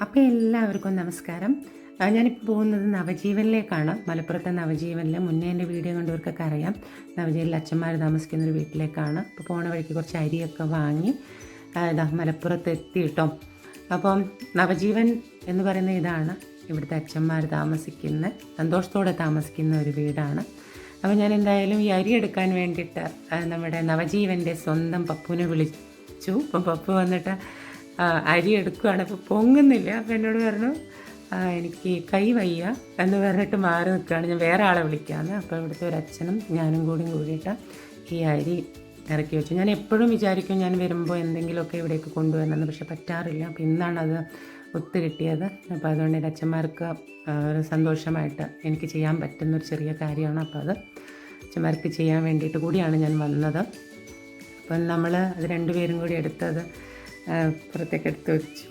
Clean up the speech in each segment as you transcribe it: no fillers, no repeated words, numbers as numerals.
അപ്പോൾ എല്ലാവർക്കും നമസ്കാരം. ഞാനിപ്പോൾ പോകുന്നത് നവജീവനിലേക്കാണ്. മലപ്പുറത്തെ നവജീവനിൽ മുന്നേ എൻ്റെ വീഡിയോ കണ്ടവർക്കൊക്കെ അറിയാം. നവജീവനിൽ അച്ഛന്മാർ താമസിക്കുന്നൊരു വീട്ടിലേക്കാണ്. അപ്പോൾ പോണ വഴിക്ക് കുറച്ച് അരിയൊക്കെ വാങ്ങി മലപ്പുറത്ത് എത്തി കേട്ടോ. അപ്പം നവജീവൻ എന്ന് പറയുന്ന ഇതാണ് ഇവിടുത്തെ അച്ഛന്മാർ താമസിക്കുന്ന, സന്തോഷത്തോടെ താമസിക്കുന്ന ഒരു വീടാണ്. അപ്പോൾ ഞാൻ എന്തായാലും ഈ അരി എടുക്കാൻ വേണ്ടിയിട്ട് നമ്മുടെ നവജീവൻ്റെ സ്വന്തം പപ്പുവിനെ വിളിച്ചു. അപ്പം പപ്പു വന്നിട്ട് അരി എടുക്കുകയാണ്. അപ്പോൾ പൊങ്ങുന്നില്ല. അപ്പോൾ എന്നോട് പറഞ്ഞു എനിക്ക് കൈ വയ്യ എന്ന് പറഞ്ഞിട്ട് മാറി നിൽക്കുകയാണ്, ഞാൻ വേറെ ആളെ വിളിക്കാമെന്ന്. അപ്പോൾ ഇവിടുത്തെ ഒരു അച്ഛനും ഞാനും കൂടിയിട്ട് ഈ അരി ഇറക്കി വെച്ചു. ഞാൻ എപ്പോഴും വിചാരിക്കും ഞാൻ വരുമ്പോൾ എന്തെങ്കിലുമൊക്കെ ഇവിടേക്ക് കൊണ്ടുവരണമെന്ന്, പക്ഷെ പറ്റാറില്ല. അപ്പോൾ ഇന്നാണത് ഒത്തു കിട്ടിയത്. അപ്പോൾ അതുകൊണ്ട് എൻ്റെ അച്ഛന്മാർക്ക് ഒരു സന്തോഷമായിട്ട് എനിക്ക് ചെയ്യാൻ പറ്റുന്നൊരു ചെറിയ കാര്യമാണ്. അപ്പോൾ അത് അച്ഛന്മാർക്ക് ചെയ്യാൻ വേണ്ടിയിട്ട് കൂടിയാണ് ഞാൻ വന്നത്. അപ്പം നമ്മൾ അത് രണ്ടുപേരും കൂടി എടുത്തത് പുറത്തേക്ക് എടുത്ത് വെച്ചു,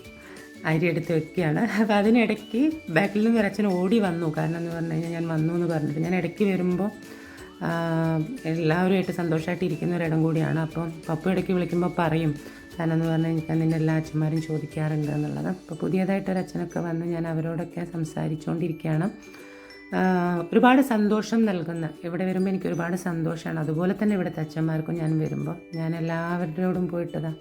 അരി എടുത്ത് വെക്കുകയാണ്. അപ്പോൾ അതിനിടയ്ക്ക് ബാക്കിൽ നിന്ന് അച്ഛൻ ഓടി വന്നു. കാരണം എന്ന് പറഞ്ഞു കഴിഞ്ഞാൽ ഞാൻ വന്നു എന്ന് പറഞ്ഞിട്ട്, ഞാൻ ഇടയ്ക്ക് വരുമ്പോൾ എല്ലാവരുമായിട്ട് സന്തോഷമായിട്ട് ഇരിക്കുന്ന ഒരിടം കൂടിയാണ്. അപ്പം പപ്പു ഇടയ്ക്ക് വിളിക്കുമ്പോൾ പറയും, കാരണം എന്ന് പറഞ്ഞാൽ എനിക്ക് നിന്നെ എല്ലാ അച്ഛന്മാരും ചോദിക്കാറുണ്ട് എന്നുള്ളത്. അപ്പോൾ പുതിയതായിട്ടൊരച്ഛനൊക്കെ വന്ന് ഞാൻ അവരോടൊക്കെ സംസാരിച്ചുകൊണ്ടിരിക്കുകയാണ്. ഒരുപാട് സന്തോഷം നൽകുന്ന, ഇവിടെ വരുമ്പോൾ എനിക്ക് ഒരുപാട് സന്തോഷമാണ്. അതുപോലെ തന്നെ ഇവിടുത്തെ അച്ഛന്മാർക്കും ഞാൻ വരുമ്പോൾ ഞാൻ എല്ലാവരോടും പോയിട്ടതാ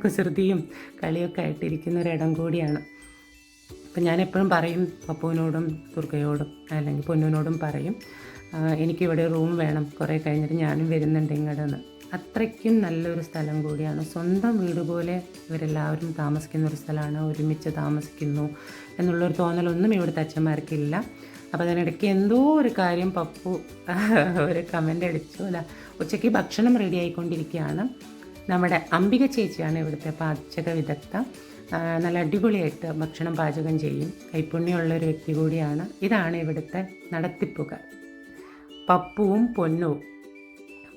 കുസൃതിയും കളിയൊക്കെ ആയിട്ടിരിക്കുന്ന ഒരിടം കൂടിയാണ്. അപ്പം ഞാൻ എപ്പോഴും പറയും പപ്പുവിനോടും ദുർഗയോടും അല്ലെങ്കിൽ പൊന്നുവിനോടും പറയും, എനിക്കിവിടെ റൂം വേണം, കുറേ കഴിഞ്ഞിട്ട് ഞാനും വരുന്നുണ്ട് ഇങ്ങോട്ടെന്ന്. അത്രയ്ക്കും നല്ലൊരു സ്ഥലം കൂടിയാണ്. സ്വന്തം വീട് പോലെ ഇവരെല്ലാവരും താമസിക്കുന്ന ഒരു സ്ഥലമാണ്. ഒരുമിച്ച് താമസിക്കുന്നു എന്നുള്ളൊരു തോന്നലൊന്നും ഇവിടുത്തെ അച്ഛന്മാർക്കില്ല. അപ്പോൾ അതിനിടയ്ക്ക് എന്തോ ഒരു കാര്യം പപ്പു ഒരു കമൻ്റ് അടിച്ചു. അല്ല, ഉച്ചയ്ക്ക് ഭക്ഷണം റെഡി ആയിക്കൊണ്ടിരിക്കുകയാണ്. നമ്മുടെ അംബിക ചേച്ചിയാണ് ഇവിടുത്തെ പാചക വിദഗ്ധ. നല്ല അടിപൊളിയായിട്ട് ഭക്ഷണം പാചകം ചെയ്യും. കൈപ്പുണ്യമുള്ളൊരു വ്യക്തി കൂടിയാണ്. ഇതാണ് ഇവിടുത്തെ നടത്തിപ്പുകാർ, പപ്പുവും പൊന്നുവും,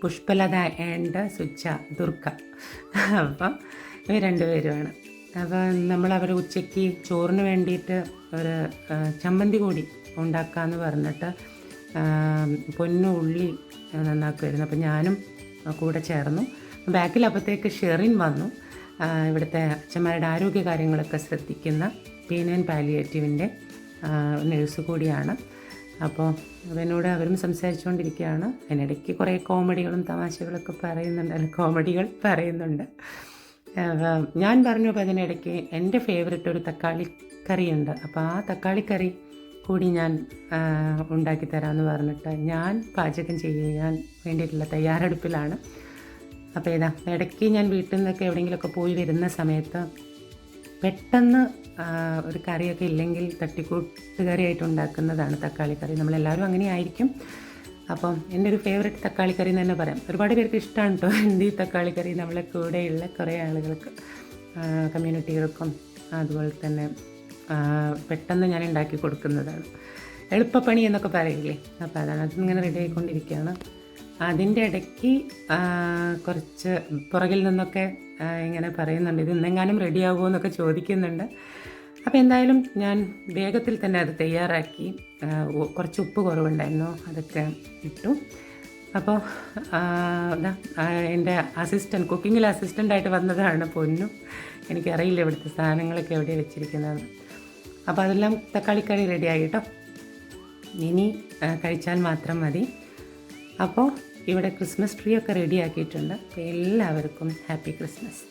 പുഷ്പലത ആൻഡ് സുച്ച ദുർഗ. അപ്പം ഇവർ രണ്ടുപേരുമാണ്. അപ്പം നമ്മൾ അവർ ഉച്ചയ്ക്ക് ചോറിന് വേണ്ടിയിട്ട് ഒരു ചമ്മന്തി കൂടി ഉണ്ടാക്കാമെന്ന് പറഞ്ഞിട്ട് പൊന്നു ഉള്ളി നന്നാക്കുമായിരുന്നു. അപ്പം ഞാനും കൂടെ ചേർന്നു. ബാക്കിൽ അപ്പോഴത്തേക്ക് ഷെറിൻ വന്നു, ഇവിടുത്തെ അച്ഛന്മാരുടെ ആരോഗ്യ കാര്യങ്ങളൊക്കെ ശ്രദ്ധിക്കുന്ന പെയിൻ ആൻഡ് പാലിയേറ്റീവിൻ്റെ നഴ്സ് കൂടിയാണ്. അപ്പോൾ അവനോട് അവരും സംസാരിച്ചുകൊണ്ടിരിക്കുകയാണ്. അതിനിടയ്ക്ക് കുറേ കോമഡികളും തമാശകളൊക്കെ പറയുന്നുണ്ട്, കോമഡികൾ പറയുന്നുണ്ട്. ഞാൻ പറഞ്ഞു, അപ്പോൾ അതിനിടയ്ക്ക് എൻ്റെ ഫേവററ്റ് ഒരു തക്കാളി കറിയുണ്ട്, അപ്പോൾ ആ തക്കാളിക്കറി കൂടി ഞാൻ ഉണ്ടാക്കി തരാമെന്ന് പറഞ്ഞിട്ട് ഞാൻ പാചകം ചെയ്യാൻ വേണ്ടിയിട്ടുള്ള തയ്യാറെടുപ്പിലാണ്. അപ്പോൾ ഇടയ്ക്ക് ഞാൻ വീട്ടിൽ നിന്നൊക്കെ എവിടെയെങ്കിലുമൊക്കെ പോയി വരുന്ന സമയത്ത് പെട്ടെന്ന് ഒരു കറിയൊക്കെ ഇല്ലെങ്കിൽ തട്ടിക്കൂട്ടുകറിയായിട്ട് ഉണ്ടാക്കുന്നതാണ് തക്കാളിക്കറി. നമ്മളെല്ലാവരും അങ്ങനെ ആയിരിക്കും. അപ്പം എൻ്റെ ഒരു ഫേവററ്റ് തക്കാളിക്കറി എന്ന് തന്നെ പറയാം. ഒരുപാട് പേർക്ക് ഇഷ്ടമാണ് കേട്ടോ എൻ്റെ ഈ തക്കാളിക്കറി. നമ്മളെ കൂടെയുള്ള കുറേ ആളുകൾക്ക്, കമ്മ്യൂണിറ്റികൾക്കും അതുപോലെ തന്നെ പെട്ടെന്ന് ഞാൻ ഉണ്ടാക്കി കൊടുക്കുന്നതാണ്. എളുപ്പപ്പണി എന്നൊക്കെ പറയില്ലേ, അപ്പോൾ അതാണ്. അതിങ്ങനെ റെഡി ആയിക്കൊണ്ടിരിക്കുകയാണ്. അതിൻ്റെ ഇടയ്ക്ക് കുറച്ച് പുറകിൽ നിന്നൊക്കെ ഇങ്ങനെ പറയുന്നുണ്ട്, ഇത് ഇന്നെങ്ങാനും റെഡിയാകുമോ എന്നൊക്കെ ചോദിക്കുന്നുണ്ട്. അപ്പോൾ എന്തായാലും ഞാൻ വേഗത്തിൽ തന്നെ അത് തയ്യാറാക്കി. കുറച്ച് ഉപ്പ് കുറവുണ്ടായിരുന്നു, അതൊക്കെ ഇട്ടു. അപ്പോൾ എൻ്റെ അസിസ്റ്റൻറ്റ്, കുക്കിങ്ങിൽ അസിസ്റ്റൻ്റായിട്ട് വന്നതാണ് പൊന്നു. എനിക്കറിയില്ല ഇവിടുത്തെ സാധനങ്ങളൊക്കെ എവിടെയാണ് വെച്ചിരിക്കുന്നത്. അപ്പോൾ അതെല്ലാം തക്കാളിക്കറി റെഡിയായി കേട്ടോ. ഇനി കഴിച്ചാൽ മാത്രം മതി. അപ്പോൾ ഇവിടെ ക്രിസ്മസ് ട്രീ ഒക്കെ റെഡി ആക്കിയിട്ടുണ്ട്. അപ്പോൾ എല്ലാവർക്കും ഹാപ്പി ക്രിസ്മസ്.